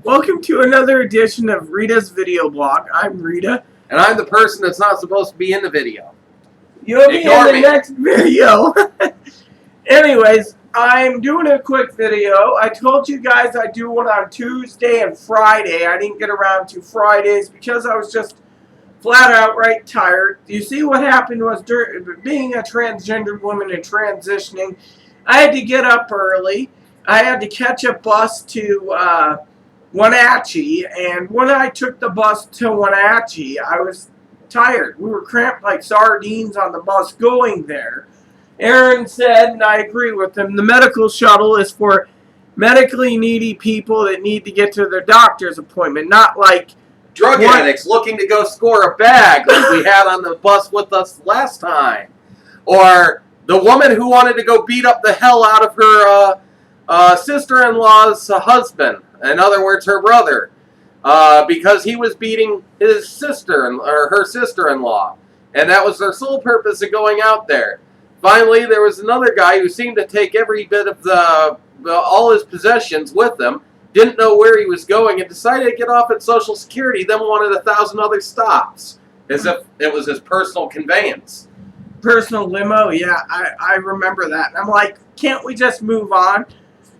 Welcome to another edition of Rita's Video Blog. I'm Rita. And I'm the person that's not supposed to be in the video. You'll be in the next video. Anyways, I'm doing a quick video. I told you guys I'd do one on Tuesday and Friday. I didn't get around to Fridays because I was just flat out tired. You see what happened was, being a transgendered woman and transitioning, I had to get up early. I had to catch a bus to Wenatchee, and when I took the bus to Wenatchee, I was tired. We were cramped like sardines on the bus going there. Aaron said, and I agree with him, the medical shuttle is for medically needy people that need to get to their doctor's appointment, not like drug addicts looking to go score a bag like we had on the bus with us last time. Or the woman who wanted to go beat up the hell out of her sister-in-law's husband. In other words, her brother. Because he was beating his sister, or her sister-in-law. And that was their sole purpose of going out there. Finally, there was another guy who seemed to take every bit of all his possessions with him. Didn't know where he was going and decided to get off at Social Security, then wanted 1,000 other stops. As if it was his personal conveyance. Personal limo? Yeah, I remember that. And I'm like, can't we just move on?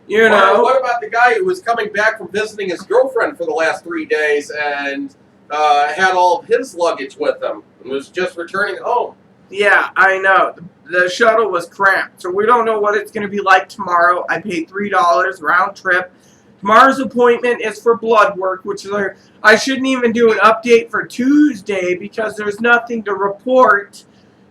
You know? What about the guy who was coming back from visiting his girlfriend for the last 3 days and had all of his luggage with him and was just returning home? Yeah, I know. The shuttle was cramped, so we don't know what it's going to be like tomorrow. I paid $3 round trip. Tomorrow's appointment is for blood work, which is I shouldn't even do an update for Tuesday because there's nothing to report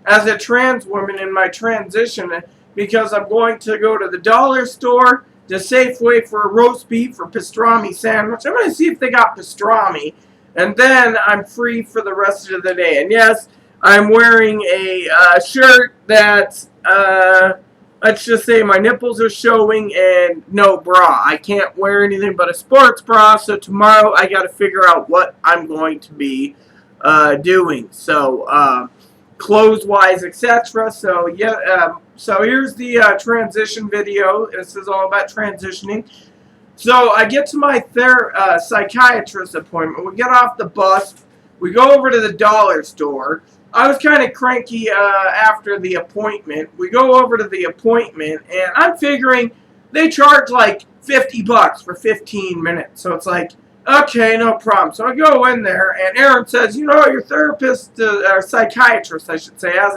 as a trans woman in my transition, because I'm going to go to the dollar store, to Safeway for a roast beef or pastrami sandwich. I'm going to see if they got pastrami, and then I'm free for the rest of the day. And yes, I'm wearing a shirt that's, let's just say my nipples are showing and no bra. I can't wear anything but a sports bra, so tomorrow I got to figure out what I'm going to be doing. So, clothes-wise, etc. So, yeah, so here's the transition video. This is all about transitioning. So I get to my psychiatrist appointment. We get off the bus. We go over to the dollar store. I was kind of cranky after the appointment. We go over to the appointment, and I'm figuring they charge like $50 for 15 minutes. So it's like, okay, no problem. So I go in there, and Aaron says, you know, your therapist, or psychiatrist, I should say, has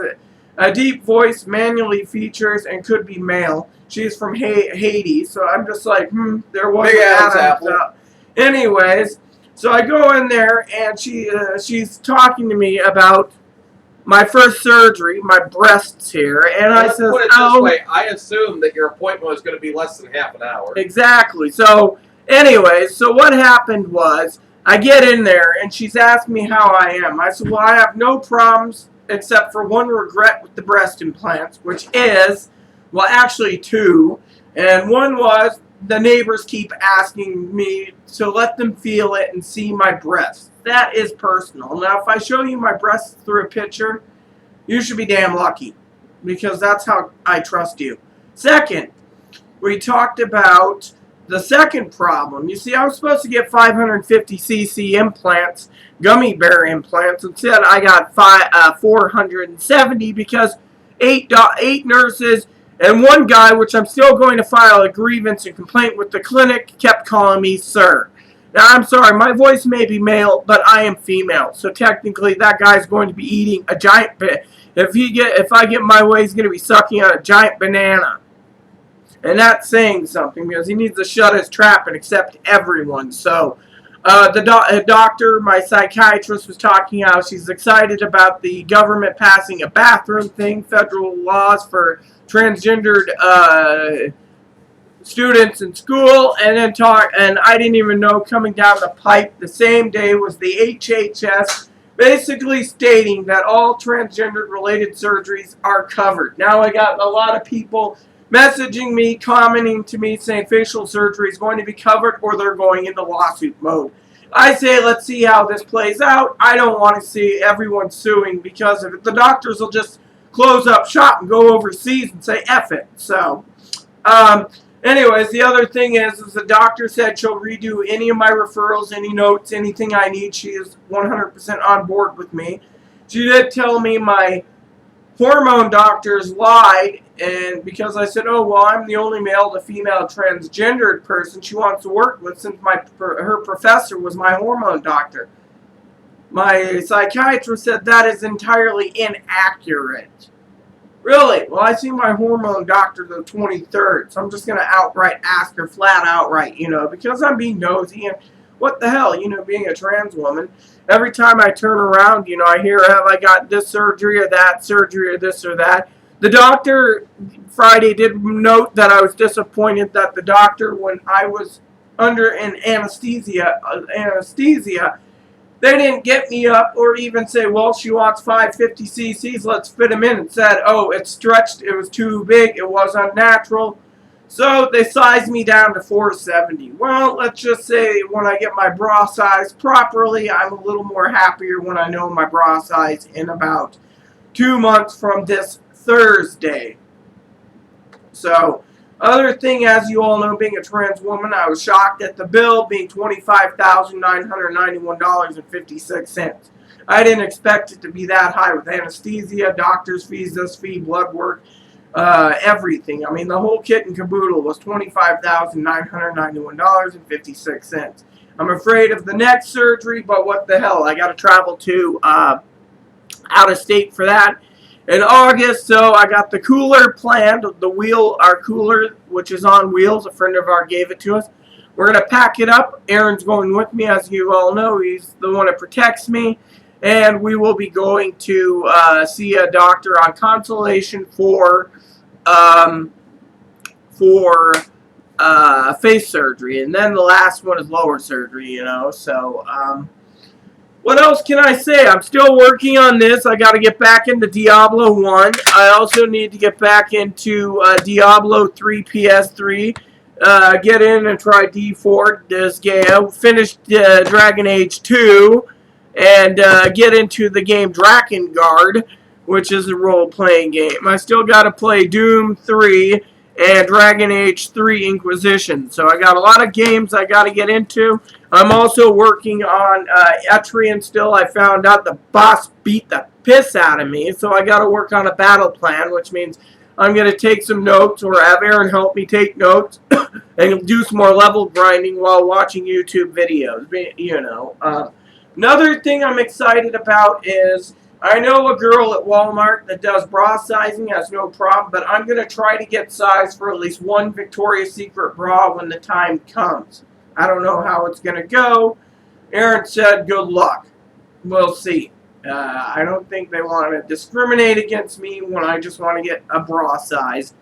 a deep voice, manually features, and could be male. She's from Haiti, so I'm just like, there was that. Anyways, so I go in there, and she's talking to me about my first surgery, my breasts here, and I said, put it this way, I assumed that your appointment was going to be less than half an hour. Exactly. So, anyways, so what happened was, I get in there, and she's asking me how I am. I said, well, I have no problems except for one regret with the breast implants, which is, well, actually two. And one was, the neighbors keep asking me to let them feel it and see my breasts. That is personal. Now, if I show you my breasts through a picture, you should be damn lucky, because that's how I trust you. Second, we talked about the second problem. You see, I was supposed to get 550cc implants, gummy bear implants. Instead, I got 470 because eight nurses and one guy, which I'm still going to file a grievance and complaint with the clinic, kept calling me sir. Now, I'm sorry, my voice may be male, but I am female. So technically, that guy's going to be eating a giant bit. If I get my way, he's going to be sucking on a giant banana. And that's saying something, because he needs to shut his trap and accept everyone. So, the doctor, my psychiatrist, was talking how she's excited about the government passing a bathroom thing, federal laws for transgendered students in school, and I didn't even know, coming down the pipe the same day was the HHS basically stating that all transgendered related surgeries are covered. Now I got a lot of people messaging me, commenting to me, saying facial surgery is going to be covered or they're going into lawsuit mode. I say, let's see how this plays out. I don't want to see everyone suing, because if the doctors will just close up shop and go overseas and say F it. So, Anyways, the other thing is the doctor said she'll redo any of my referrals, any notes, anything I need. She is 100% on board with me. She did tell me my hormone doctors lied, and because I said, oh, well, I'm the only male to female transgendered person she wants to work with since her professor was my hormone doctor. My psychiatrist said that is entirely inaccurate. Really? Well, I see my hormone doctor the 23rd, so I'm just going to outright ask her flat outright, because I'm being nosy, and what the hell, being a trans woman. Every time I turn around, I hear, have I got this surgery or that surgery or this or that. The doctor Friday did note that I was disappointed that the doctor, when I was under an anesthesia, they didn't get me up or even say, well, she wants 550 cc's, let's fit them in. And said, oh, it's stretched, it was too big, it was unnatural. So they sized me down to 470. Well, let's just say when I get my bra size properly, I'm a little more happier when I know my bra size in about 2 months from this Thursday. So, other thing, as you all know, being a trans woman, I was shocked at the bill being $25,991.56. I didn't expect it to be that high with anesthesia, doctor's fees, this fee, blood work, everything. I mean, the whole kit and caboodle was $25,991.56. I'm afraid of the next surgery, but what the hell? I got to travel to out of state for that in August, so I got the cooler planned, our cooler, which is on wheels. A friend of ours gave it to us. We're going to pack it up. Aaron's going with me, as you all know. He's the one that protects me. And we will be going to see a doctor on consultation for face surgery. And then the last one is lower surgery, so... what else can I say? I'm still working on this. I got to get back into Diablo 1. I also need to get back into Diablo 3 PS3. Get in and try D4, Disgaea. Finish Dragon Age 2. And get into the game Drakengard, which is a role-playing game. I still got to play Doom 3 and Dragon Age 3 Inquisition. So I got a lot of games I got to get into. I'm also working on Etrian still. I found out the boss beat the piss out of me, so I got to work on a battle plan, which means I'm going to take some notes or have Aaron help me take notes and do some more level grinding while watching YouTube videos. Another thing I'm excited about is I know a girl at Walmart that does bra sizing, has no problem, but I'm going to try to get size for at least one Victoria's Secret bra when the time comes. I don't know how it's going to go. Aaron said, good luck. We'll see. I don't think they want to discriminate against me when I just want to get a bra size.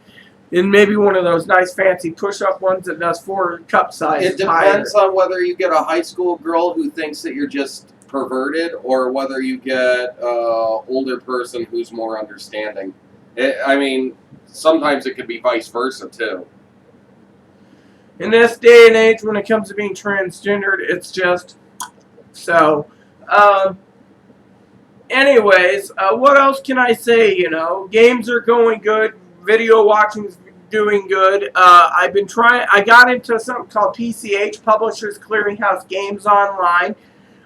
And maybe one of those nice fancy push-up ones that does 4 cup sizes. It depends on whether you get a high school girl who thinks that you're just perverted or whether you get an older person who's more understanding. Sometimes it could be vice versa, too. In this day and age, when it comes to being transgendered, it's just so. Anyways, what else can I say? Games are going good. Video watching's doing good. I got into something called PCH, Publishers Clearinghouse Games Online.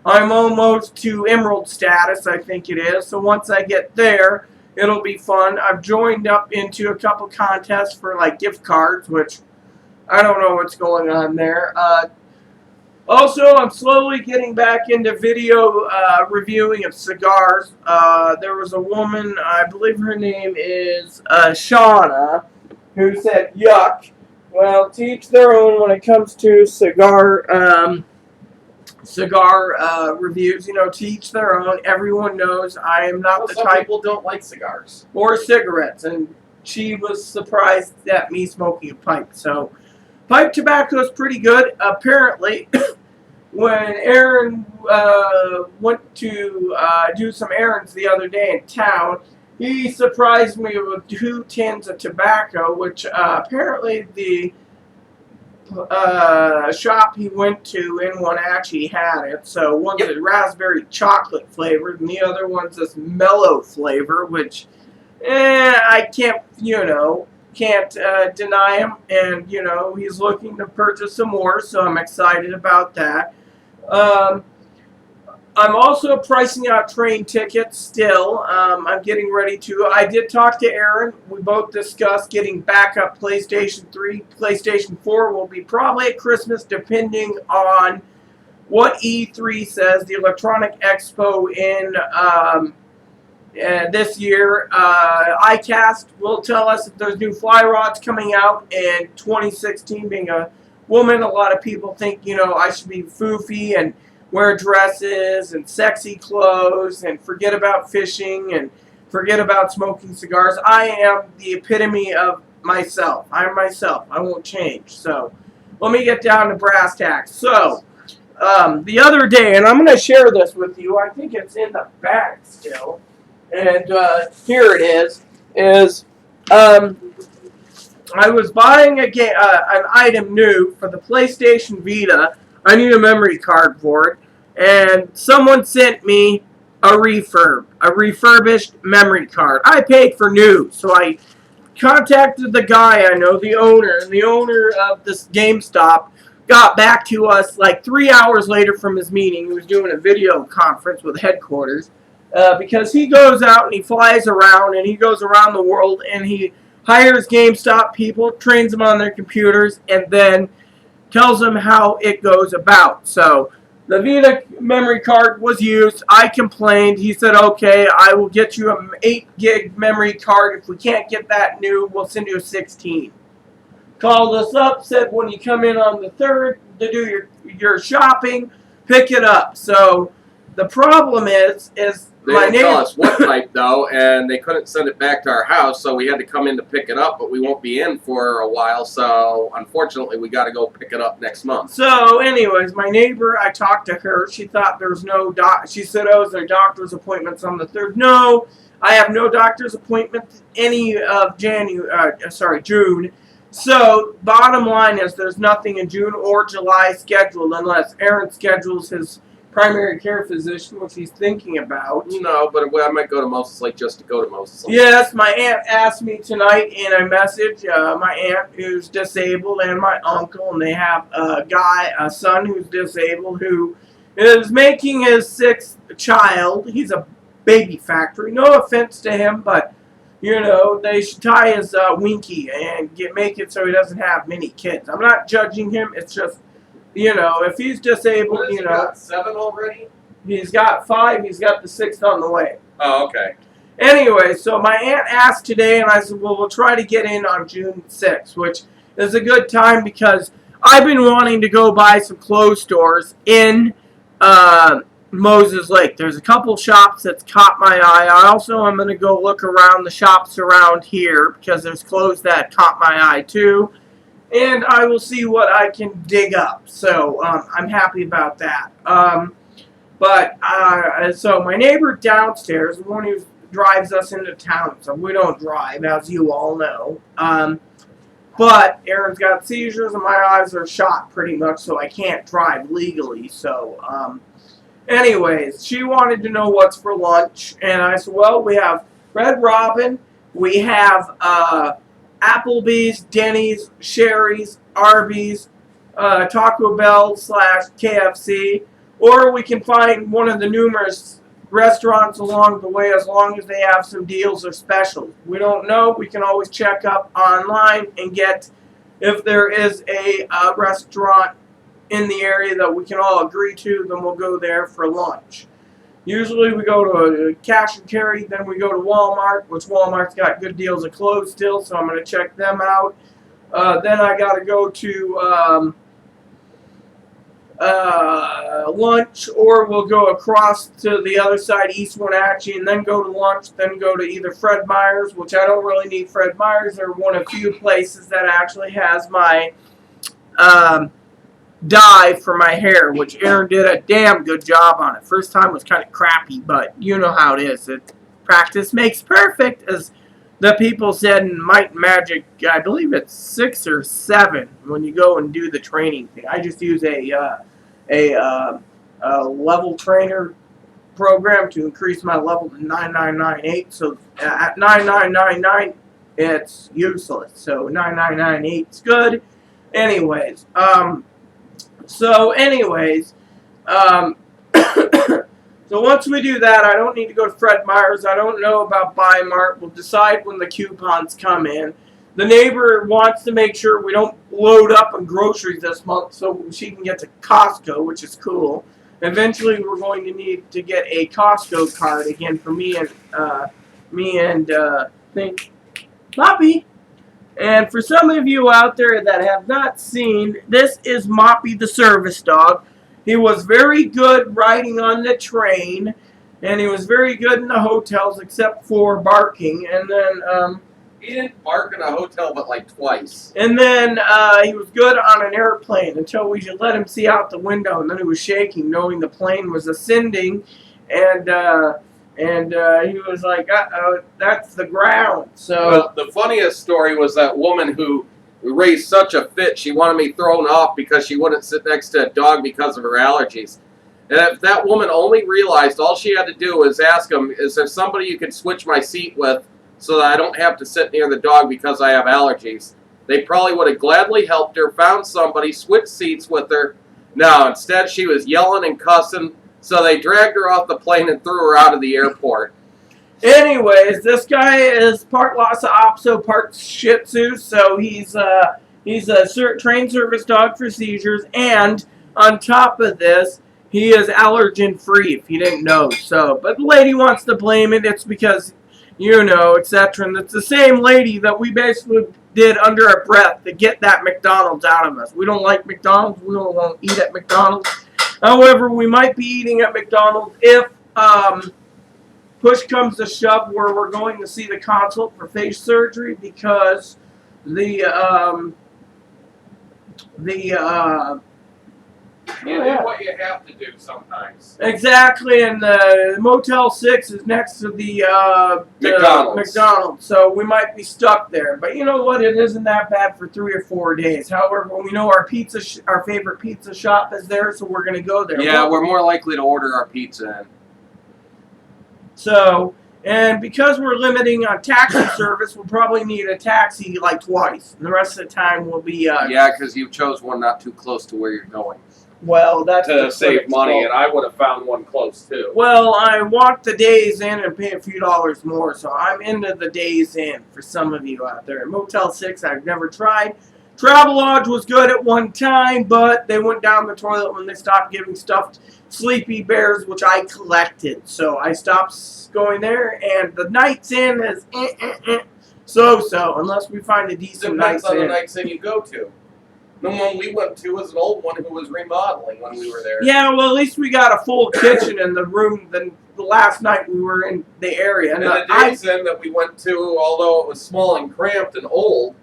I'm almost to Emerald status, I think it is. So once I get there, it'll be fun. I've joined up into a couple contests for gift cards, which I don't know what's going on there. Also, I'm slowly getting back into video reviewing of cigars. There was a woman, I believe her name is Shauna, who said, yuck. Well, to each their own when it comes to cigar reviews. To each their own. Everyone knows I am not the type... Some people don't like cigars. Or cigarettes, and she was surprised at me smoking a pipe, so... Pipe tobacco is pretty good. Apparently, when Aaron went to do some errands the other day in town, he surprised me with 2 tins of tobacco, which apparently the shop he went to in one actually had it. So one's a raspberry chocolate flavored, and the other one's this mellow flavor, which, I can't, deny him, and he's looking to purchase some more, so I'm excited about that. Um, I'm also pricing out train tickets still. I'm getting ready to. I did talk to Aaron. We both discussed getting backup PlayStation 3. PlayStation 4 will be probably at Christmas, depending on what E3 says, the Electronic Expo in this year. iCast will tell us if there's new fly rods coming out in 2016. Being a woman, a lot of people think, I should be foofy and wear dresses and sexy clothes and forget about fishing and forget about smoking cigars. I am the epitome of myself. I'm myself. I won't change. So let me get down to brass tacks. So the other day, and I'm going to share this with you. I think it's in the bag still. And here it is I was buying an item new for the PlayStation Vita. I need a memory card for it. And someone sent me a refurbished memory card. I paid for new, so I contacted the guy I know, the owner, and the owner of this GameStop got back to us like 3 hours later from his meeting. He was doing a video conference with headquarters because he goes out and he flies around and he goes around the world and he hires GameStop people, trains them on their computers, and then tells them how it goes about. So the Vita memory card was used. I complained. He said, okay, I will get you an 8 gig memory card. If we can't get that new, we'll send you a 16. Called us up, said when you come in on the 3rd to do your shopping, pick it up. So the problem is they didn't tell us what type though, and they couldn't send it back to our house, so we had to come in to pick it up, but we won't be in for a while, so unfortunately we got to go pick it up next month. So anyways, my neighbor, I talked to her. She thought there was no she said, oh, is there doctor's appointments on the 3rd? No, I have no doctor's appointment any of June. So bottom line is there's nothing in June or July scheduled unless Aaron schedules his primary care physician, which he's thinking about. No, but I might go to Moses Lake just to go to Moses Lake. Yes, my aunt asked me tonight in a message, my aunt who's disabled and my uncle, and they have a son who's disabled who is making his 6th child. He's a baby factory. No offense to him, but, they should tie his winky and make it so he doesn't have many kids. I'm not judging him. It's just, if he's disabled, What has he got, 7 already? He's got 5. He's got the 6th on the way. Oh, okay. Anyway, so my aunt asked today, and I said, well, we'll try to get in on June 6th, which is a good time because I've been wanting to go buy some clothes stores in Moses Lake. There's a couple shops that's caught my eye. I also am going to go look around the shops around here because there's clothes that caught my eye too. And I will see what I can dig up. So I'm happy about that. So my neighbor downstairs, the one who drives us into town, so we don't drive, as you all know. But Aaron's got seizures and my eyes are shot pretty much, so I can't drive legally. So, anyways, she wanted to know what's for lunch. And I said, well, we have Red Robin, we have Applebee's, Denny's, Sherry's, Arby's, Taco Bell / KFC, or we can find one of the numerous restaurants along the way as long as they have some deals or specials. We don't know. We can always check up online and get if there is a restaurant in the area that we can all agree to, then we'll go there for lunch. Usually we go to a cash and carry, then we go to Walmart, which Walmart's got good deals of clothes still, so I'm going to check them out. Then I got to go to lunch, or we'll go across to the other side, East Wenatchee, and then go to lunch, then go to either Fred Meyer's, which I don't really need Fred Meyer's. They're one of few places that actually has my dye for my hair, which Aaron did a damn good job on it. First time was kind of crappy, but you know how it is. Practice makes perfect, as the people said in Might and Magic. I believe it's 6 or 7 when you go and do the training thing. I just use a level trainer program to increase my level to 9998. So at 9999, it's useless. So 9998 is good. Anyways, um, so once we do that, I don't need to go to Fred Meyer's. I don't know about Buy Mart. We'll decide when the coupons come in. The neighbor wants to make sure we don't load up on groceries this month so she can get to Costco, which is cool. Eventually, we're going to need to get a Costco card again for me and Moppy. And for some of you out there that have not seen, this is Moppy the service dog. He was very good riding on the train, and he was very good in the hotels except for barking. And then he didn't bark in a hotel but like twice. And then he was good on an airplane until we should let him see out the window, and then he was shaking, knowing the plane was ascending, and he was like, "Uh-oh, that's the ground." So well, the funniest story was that woman who raised such a fit, she wanted me thrown off because she wouldn't sit next to a dog because of her allergies. And if that woman only realized all she had to do was ask him, "Is there somebody you could switch my seat with so that I don't have to sit near the dog because I have allergies?" They probably would have gladly helped her, found somebody, switched seats with her. No, instead she was yelling and cussing, so they dragged her off the plane and threw her out of the airport. anyways, this guy is part Lhasa Apso, part Shih Tzu, so he's a trained service dog for seizures, and on top of this, he is allergen free, if you didn't know. So, but the lady wants to blame it. It's because, etc. And it's the same lady that we basically did under our breath to get that McDonald's out of us. We don't like McDonald's. We don't want to eat at McDonald's. However, we might be eating at McDonald's if push comes to shove, where we're going to see the consult for face surgery, because You do what you have to do sometimes. Exactly, and the Motel 6 is next to the McDonald's, so we might be stuck there. But you know what? It isn't that bad for 3 or 4 days. However, we know our favorite pizza shop is there, so we're going to go there. Yeah, we're more likely to order our pizza in. So, and because we're limiting on taxi service, we'll probably need a taxi like twice. And the rest of the time will be... yeah, because you chose one not too close to where you're going. Well, that's to save money, and I would have found one close too. Well, I walked the Days Inn and pay a few dollars more, so I'm into the Days Inn for some of you out there. Motel 6, I've never tried. Travelodge was good at one time, but they went down the toilet when they stopped giving stuffed sleepy bears, which I collected. So I stopped going there, and the Nights Inn is so-so, unless we find a decent Nights Inn. Depends on the Nights Inn you go to. The one we went to was an old one who was remodeling when we were there. Yeah, well, at least we got a full kitchen in the room than the last night we were in the area. And the Days Inn that we went to, although it was small and cramped and old,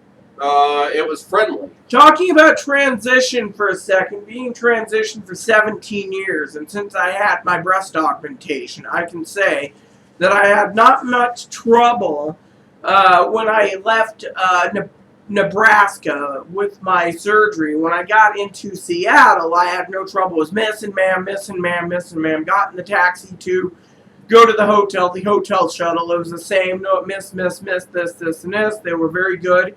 it was friendly. Talking about transition for a second, being transitioned for 17 years, and since I had my breast augmentation, I can say that I had not much trouble when I left Nebraska with my surgery. When I got into Seattle, I had no trouble. I was missing, ma'am. Got in the taxi to go to the hotel shuttle. It was the same. No, miss, this, and this. They were very good.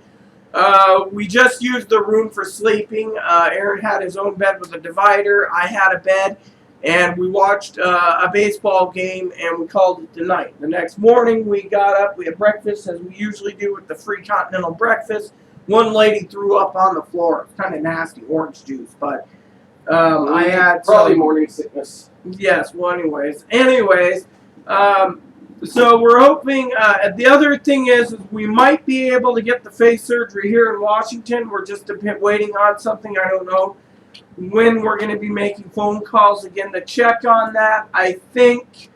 We just used the room for sleeping. Aaron had his own bed with a divider. I had a bed, and we watched a baseball game, and we called it the night. The next morning, we got up. We had breakfast, as we usually do with the free continental breakfast. One lady threw up on the floor. It's kind of nasty, orange juice, but I had probably morning sickness. Yes. Well, anyways, so we're hoping. The other thing is we might be able to get the face surgery here in Washington. We're just waiting on something. I don't know when we're going to be making phone calls again to check on that. I think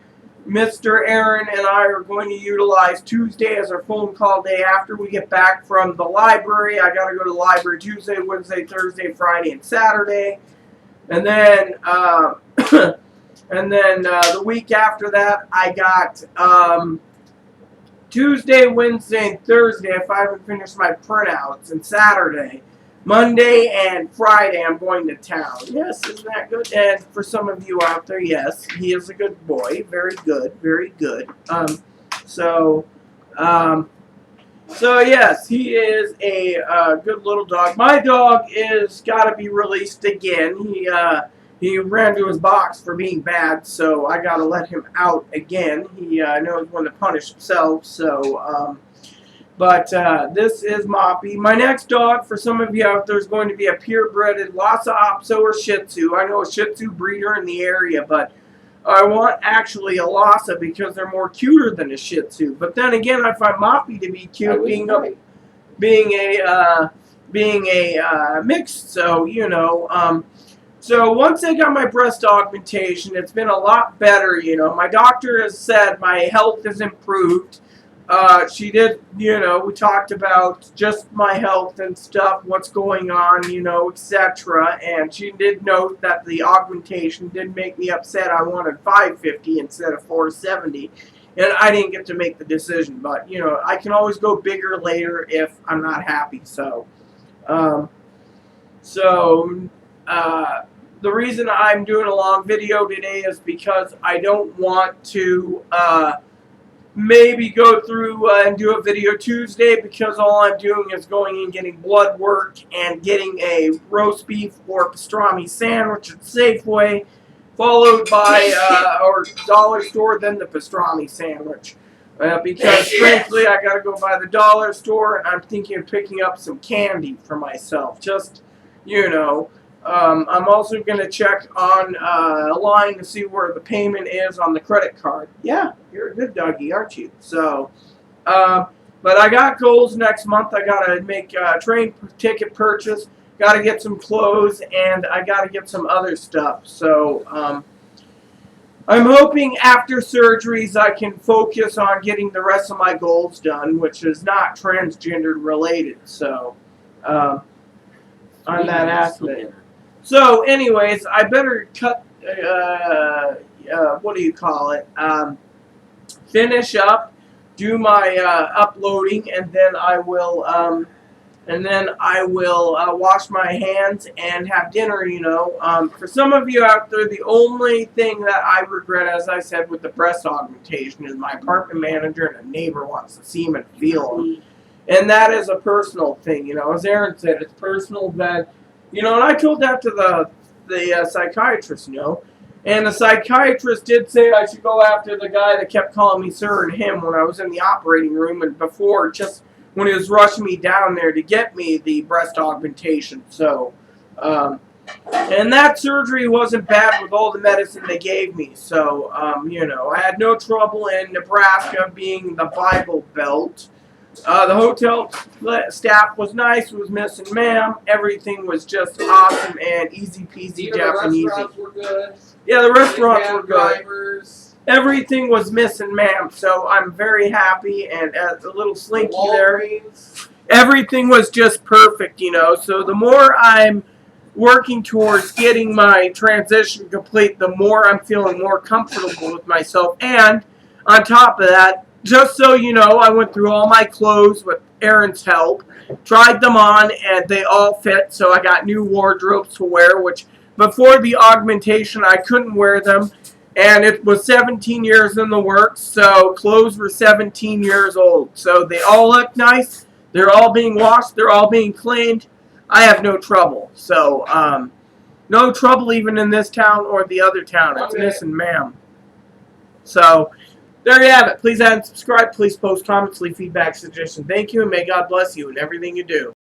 Mr. Aaron and I are going to utilize Tuesday as our phone call day after we get back from the library. I got to go to the library Tuesday, Wednesday, Thursday, Friday, and Saturday. And then the week after that, I got Tuesday, Wednesday, and Thursday if I haven't finished my printouts, and Saturday. Monday and Friday, I'm going to town. Yes, isn't that good? And for some of you out there, yes, he is a good boy. Very good, very good. So yes, he is a good little dog. My dog is got to be released again. He ran to his box for being bad, so I got to let him out again. He knows when to punish himself. So, but this is Moppy. My next dog, for some of you out there, is going to be a purebred Lhasa Apso or Shih Tzu. I know a Shih Tzu breeder in the area, but I want actually a Lhasa because they're more cuter than a Shih Tzu. But then again, I find Moppy to be cute, being a mixed. So you know. So once I got my breast augmentation, it's been a lot better. You know, my doctor has said my health has improved. She did, you know, we talked about just my health and stuff, what's going on, you know, etc. And she did note that the augmentation did make me upset. I wanted 550 instead of 470. And I didn't get to make the decision. But, you know, I can always go bigger later if I'm not happy. So, the reason I'm doing a long video today is because I don't want to maybe go through and do a video Tuesday, because all I'm doing is going and getting blood work and getting a roast beef or pastrami sandwich at Safeway, followed by or dollar store, then the pastrami sandwich. Because frankly, I gotta go by the dollar store, and I'm thinking of picking up some candy for myself. Just, you know. I'm also going to check on a line to see where the payment is on the credit card. Yeah, you're a good doggy, aren't you? So, but I got goals next month. I got to make a train ticket purchase, got to get some clothes, and I got to get some other stuff. So, I'm hoping after surgeries I can focus on getting the rest of my goals done, which is not transgender related. So, on that aspect. So, anyways, I better cut, what do you call it, finish up, do my uploading, and then I will, wash my hands and have dinner, you know. For some of you out there, the only thing that I regret, as I said, with the breast augmentation is my apartment manager and a neighbor wants to see him and feel him. And that is a personal thing, you know. As Aaron said, it's personal that... You know, and I told that to the psychiatrist, you know. And the psychiatrist did say I should go after the guy that kept calling me sir and him when I was in the operating room and before, just when he was rushing me down there to get me the breast augmentation. So, and that surgery wasn't bad with all the medicine they gave me. So, you know, I had no trouble in Nebraska being the Bible Belt. The hotel staff was nice. It was Miss and Ma'am. Everything was just awesome and easy peasy Japanese. The restaurants were good. Yeah, the restaurants were good. Drivers. Everything was Miss and Ma'am, so I'm very happy. And a little slinky there. Everything was just perfect, you know. So the more I'm working towards getting my transition complete, the more I'm feeling more comfortable with myself. And on top of that, just so you know, I went through all my clothes with Aaron's help, tried them on, and they all fit, so I got new wardrobes to wear, which before the augmentation I couldn't wear them, and it was 17 years in the works, so clothes were 17 years old. So they all look nice, they're all being washed, they're all being cleaned. I have no trouble. So, no trouble even in this town or the other town. It's Miss and Ma'am. So... there you have it. Please add and subscribe. Please post comments, leave feedback, suggestions. Thank you, and may God bless you in everything you do.